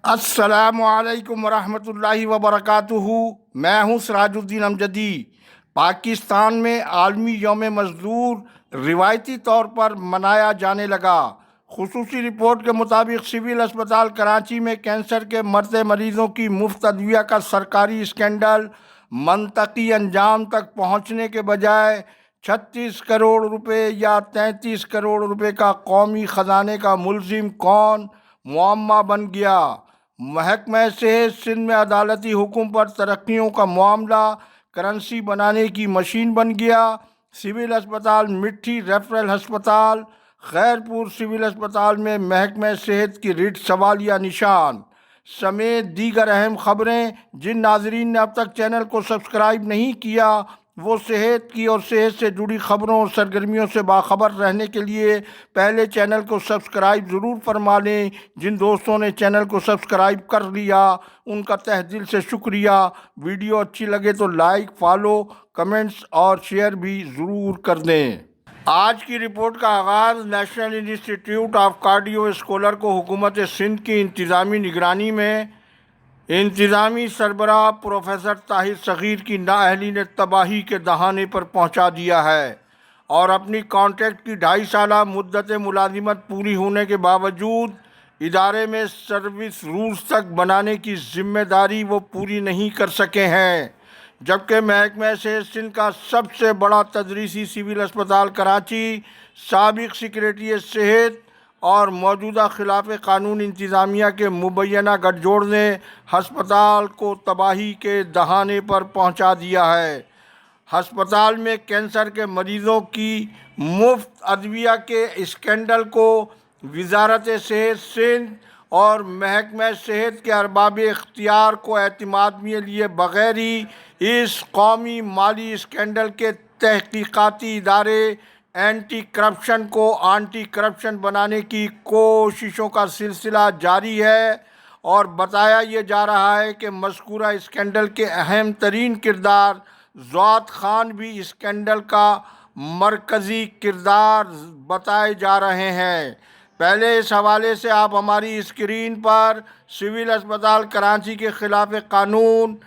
अस्सलामुअलैकुम वरहमतुल्लाहि वबरकातुहू। मैं हूँ सिराजुद्दीन अमजदी। पाकिस्तान में आलमी यौम मज़दूर रिवायती तौर पर मनाया जाने लगा। खुसूसी रिपोर्ट के मुताबिक सिविल अस्पताल कराची में कैंसर के मरते मरीजों की मुफ्त अदविया का सरकारी स्कैंडल मंतकी अंजाम तक पहुँचने के बजाय 36 करोड़ रुपए या 33 करोड़ रुपए का कौमी ख़जाने का मुलजिम कौन मुअम्मा बन गया। महकमा सेहत सिंध में अदालती हुक्म पर तरक्कियों का मामला करेंसी बनाने की मशीन बन गया। सिविल अस्पताल मिट्टी रेफरल अस्पताल खैरपुर सिविल अस्पताल में महकमा सेहत की रिट सवालिया निशान समेत दीगर अहम खबरें। जिन नाजरीन ने अब तक चैनल को सब्सक्राइब नहीं किया वो सेहत की और सेहत से जुड़ी खबरों और सरगर्मियों से बाखबर रहने के लिए पहले चैनल को सब्सक्राइब ज़रूर फरमा लें। जिन दोस्तों ने चैनल को सब्सक्राइब कर लिया उनका तहे दिल से शुक्रिया। वीडियो अच्छी लगे तो लाइक, फॉलो, कमेंट्स और शेयर भी ज़रूर कर दें। आज की रिपोर्ट का आगाज़ national institute of cardio scholar को हुकूमत सिंध की इंतज़ामी निगरानी में इंतज़ामी सरबराह प्रोफेसर ताहिर सग़ीर की नाअहली ने तबाही के दहाने पर पहुंचा दिया है और अपनी कॉन्ट्रैक्ट की 2.5 साला मुद्दत मुलाजिमत पूरी होने के बावजूद इदारे में सर्विस रूल्स तक बनाने की जिम्मेदारी वो पूरी नहीं कर सके हैं। जबकि महकमा सेहत सिंध का सबसे बड़ा तदरीसी सिविल अस्पताल कराची साबिक़ सेक्रेटरी सेहत और मौजूदा खिलाफ कानून इंतज़ामिया के मुबैना गठजोड़ ने हस्पताल को तबाही के दहाने पर पहुंचा दिया है। हस्पताल में कैंसर के मरीज़ों की मुफ्त अदविया के स्कैंडल को वजारत सेहत सिंध और महकमा सेहत के अरबाब इख्तियार को एतमाद में लिए बग़ैर ही इस कौमी माली स्कैंडल के तहकीकाती इदारे एंटी करप्शन को एंटी करप्शन बनाने की कोशिशों का सिलसिला जारी है और बताया ये जा रहा है कि मज़कूरा स्कैंडल के अहम तरीन किरदार ज़ौत ख़ान भी स्कैंडल का मरकज़ी किरदार बताए जा रहे हैं। पहले इस हवाले से आप हमारी स्क्रीन पर सिविल अस्पताल कराची के खिलाफ कानून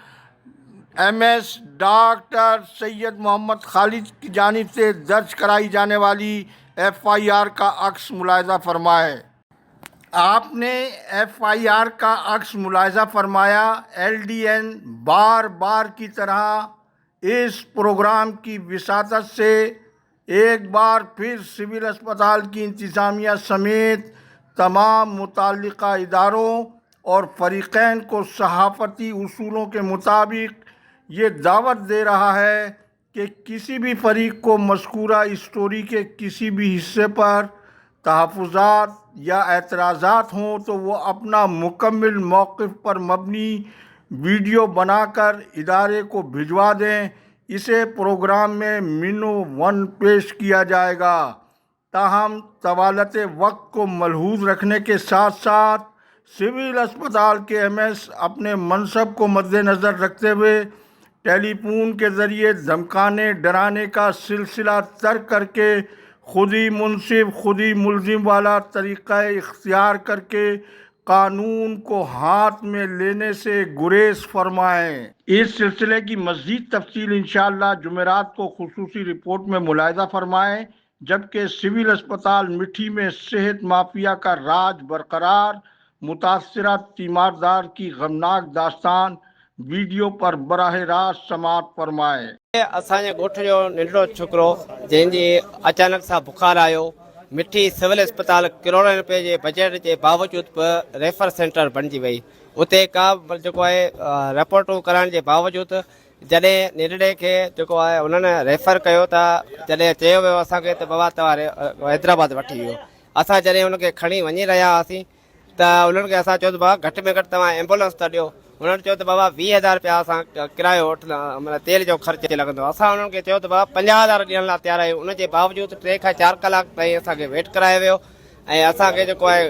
MS डॉक्टर सैयद मोहम्मद खालिद की जानिब से दर्ज कराई जाने वाली FIR का अक्स मुलाहिज़ा फरमाए। आपने FIR का अक्स मुलाहिज़ा फरमाया। LDN बार बार की तरह इस प्रोग्राम की विसातत से एक बार फिर सिविल अस्पताल की इंतज़ामिया समेत तमाम मुतल्लिक़ा इदारों और फ़रीक़ैन को सहाफ़ती उसूलों के मुताबिक ये दावत दे रहा है कि किसी भी फ़रीक़ को मज़कूरा स्टोरी के किसी भी हिस्से पर तहफ़्फ़ुज़ात या एतराज़ात हों तो वो अपना मुकम्मल मौक़िफ़ पर मबनी वीडियो बनाकर इदारे को भिजवा दें। इसे प्रोग्राम में मिनो 1 पेश किया जाएगा। ताहम तवालत वक्त को मलहूज़ रखने के साथ साथ सिविल अस्पताल के MS अपने मनसब को मद्देनज़र रखते हुए टेलीफोन के ज़रिए धमकाने डराने का सिलसिला तर्क करके खुद ही मुनसिफ खुद ही मुलजिम वाला तरीक़ा इख्तियार करके कानून को हाथ में लेने से गुरेज फरमाएँ। इस सिलसिले की मज़ीद तफसील इंशाअल्लाह जुमेरात को खुसूसी रिपोर्ट में मुलाहिज़ा फरमाएँ। जबकि सिविल अस्पताल मिट्टी में सेहत माफिया का राज बरकरार, मुतासरा तीमारदार की गमनाक दास्तान वीडियो पर बराह रास्त समात फरमाए। असांजे ॻोठ जो नंढड़ो छोकिरो जंहिंजी अचानक सां बुखार आयो, मिठी सिविल अस्पताल करोड़नि रुपए जे बजट जे बावजूद बि रेफर सेंटर बणिजी वई। उते का जेको आहे रिपोर्टूं करण जे बावजूद जॾहिं निरणे खे जेको आहे उन्हनि रेफर कयो त जॾहिं चयो वियो असांखे त बाबा तव्हां हैदराबाद वठी वियो। असां जॾहिं उनखे खणी वञी रहिया हुआसीं त उन्हनि खे असां चयो त बाबा घटि में घटि तव्हां एम्बुलेंस त ॾियो। उन्हनि चयो त बाबा 20,000 रुपया असां किरायो वठंदा, मतिलबु तेल जो ख़र्च लॻंदो। असां उन्हनि खे चयो त बाबा 50,000 ॾियण लाइ तयारु आहियूं। उनजे बावजूद 3 खां 4 कलाक ताईं असांखे वेट करायो वियो ऐं असांखे जेको आहे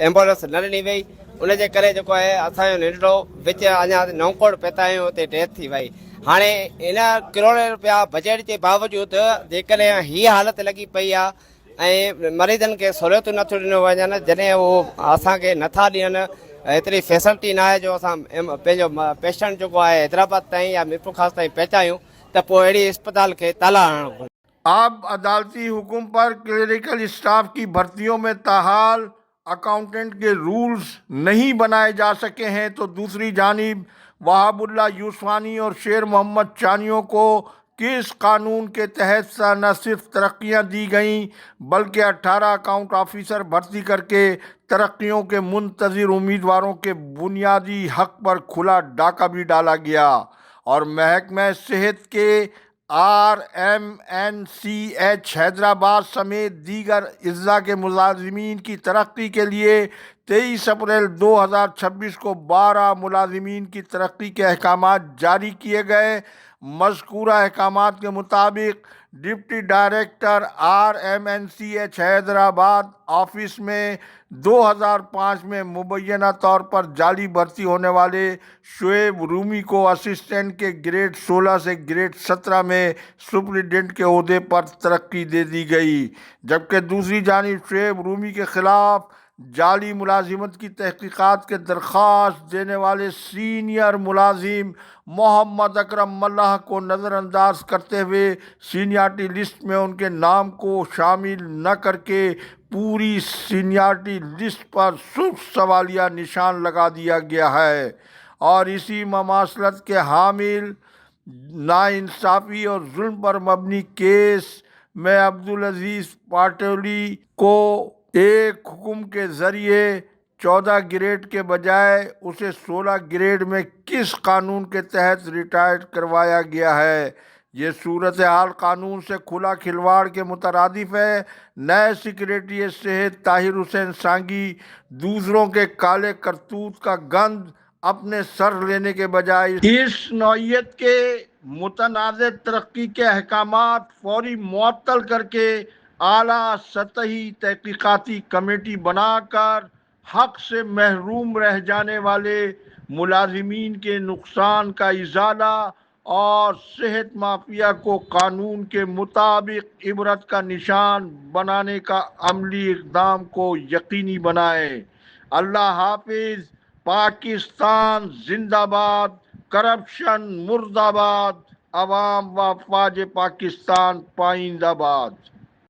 एम्बुलेंस न ॾिनी वई। उनजे करे जेको आहे असांजो नंढड़ो विच अञा नौकोड़ पिता आहियूं उते डेथ थी वई। हाणे इन करोड़ रुपया बजट जे बावजूद जेकॾहिं हीअ हालत लॻी पई आहे ऐं मरीज़नि खे सहूलियतूं नथियूं ॾिनो वञनि, जॾहिं उहो असांखे नथा ॾियनि एतिरी फैसिलिटी न आहे जो असां पंहिंजो पेशेंट जेको आहे हैदराबाद ताईं या मीरपुर ख़ास ताईं पहुचायूं त पोइ अहिड़ी अस्पताल खे ताला हणणो घुरिजे। अब अदालती हुक्म पर क्लरिकल स्टाफ की भर्तियों में ताहाल अकाउंटेंट के रूल्स नहीं बनाए जा सके हैं, तो दूसरी जानिब वहाबुल्ला यूसुफानी और शेर मोहम्मद चानियों को किस कानून के तहत न सिर्फ तरक्कियां दी गईं बल्कि 18 अकाउंट ऑफिसर भर्ती करके तरक्कियों के मुंतज़िर उम्मीदवारों के बुनियादी हक पर खुला डाका भी डाला गया और महकमा सेहत के RMNCH हैदराबाद समेत दीगर अज़्ज़ा के मुलाजिमीन की तरक्की के लिए 23 अप्रैल 2026 को 12 मुलाजिमीन की तरक्की के अहकामात जारी किए गए। मज़कूरा अहकामात के मुताबिक deputy director RMNCH Hyderabad office में 2005 में मुबैना तौर पर जाली भर्ती होने वाले शुएब रूमी को असिस्टेंट के ग्रेड 16 से ग्रेड 17 में सुपरिटेंडेंट के ओहदे पर तरक्की दे दी गई, जबकि दूसरी जानिब शुएब रूमी के खिलाफ जाली मुलाजिमत की तहकीकात के दरख्वास्त देने वाले सीनियर मुलाजिम मोहम्मद अकरम मल्लाह को नज़रअंदाज करते हुए सीनियरिटी लिस्ट में उनके नाम को शामिल न करके पूरी सीनियरिटी लिस्ट पर सुर्ख सवालिया निशान लगा दिया गया है और इसी ममासलत के हामिल नाइंसाफ़ी और जुल्म पर मबनी केस में अब्दुल अजीज़ पाटोली को एक हुक्म के ज़रिए 14 ग्रेड के बजाय उसे 16 ग्रेड में किस कानून के तहत रिटायर्ड करवाया गया है। ये सूरत हाल कानून से खुला खिलवाड़ के मुतरादिफ है। नए सेक्रेटरी सेहत ताहिर हुसैन सांगी दूसरों के काले करतूत का गंद अपने सर लेने के बजाय इस नौइयत के मुतनाज़ तरक्की के अहकामात फौरी मुअत्तल करके आला सतही तहकीकाती कमेटी बनाकर हक से महरूम रह जाने वाले मुलाजिमीन के नुकसान का इजाला और सेहत माफिया को कानून के मुताबिक इबरत का निशान बनाने का अमली इक़दाम को यकीनी बनाए। अल्लाह हाफिज़। पाकिस्तान जिंदाबाद। करप्शन मुर्दाबाद। अवाम व अफवाज पाकिस्तान पाइंदाबाद।